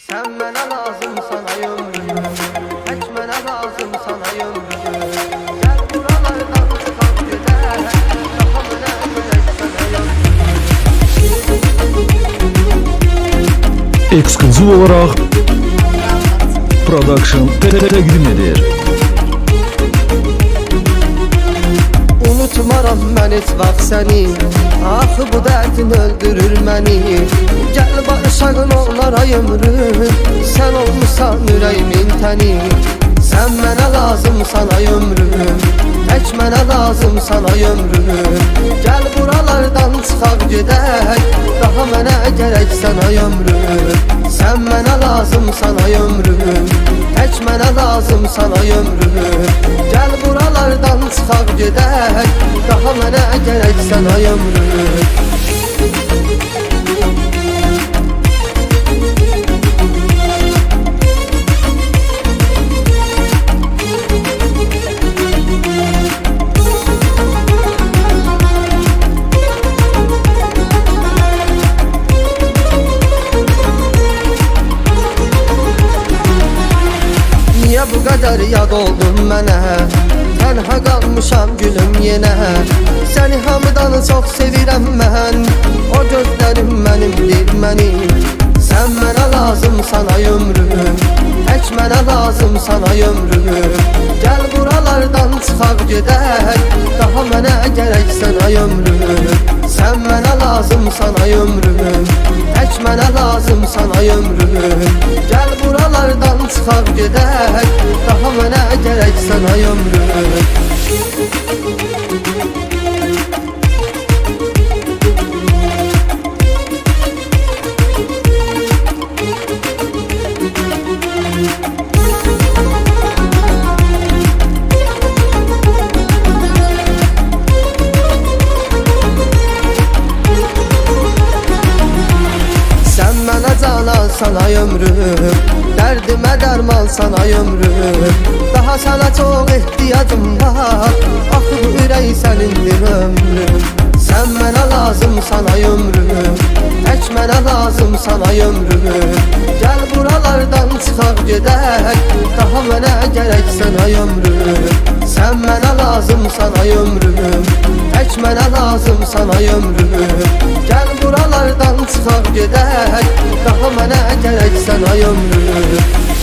Sen mənə lazımsan ay ömrüm, heç mənə lazımsan ay ömrüm. Gəl buralardan çıxaq gedək, daha mənə görəksən ay ömrüm. Ekskluziv olarak Production təqdim edir. Unutmaram mən heç vaxt səni, axı bu dərdin öldürür məni. Gəl barışaq olar ay ömrüm, sən olmusan ürəyimin təni. Sən mənə lazımsan ay ömrüm, heç mənə lazımsan ay ömrüm. Gəl buralardan çıxaq gedək, daha mənə gərəksən ay ömrüm. Sən mənə lazımsan ay ömrüm, heç mənə lazımsan ay ömrüm. Gəl buralardan çıxaq gedək, daha mənə gərəksən ay ömrüm. Niyə bu qədər yad oldun mənə? Tənha qalmışam gülüm yenə. Səni hamıdan çox sevirəm mən, o gözlərim mənimdir mənim. Sən mənə lazımsan ay ömrüm, heç mənə lazımsan ay ömrüm. Gəl buralardan çıxaq gedək, daha mənə gərəksən ay ömrüm. Sən mənə lazımsan ay ömrüm, heç mənə lazımsan ay ömrüm. Gəl buralardan çıxaq gedək, daha mənə gərəksən ay ömrüm. Sən mənə canansan ay ömrüm, dərdimə dərmansan ay ömrüm. Daha sənə çox ehtiyacım var, axı bu ürək sənindir ömrüm. Sən mənə lazımsan ay ömrüm, heç mənə lazımsan ay ömrüm. Gəl buralardan çıxaq gedək, daha mənə gərəksən ay ömrüm. Sən mənə lazımsan ay ömrüm, heç mənə lazımsan ay ömrüm. Gəl buralardan çıxaq gedək, daha mənə gərəksən ay ömrüm.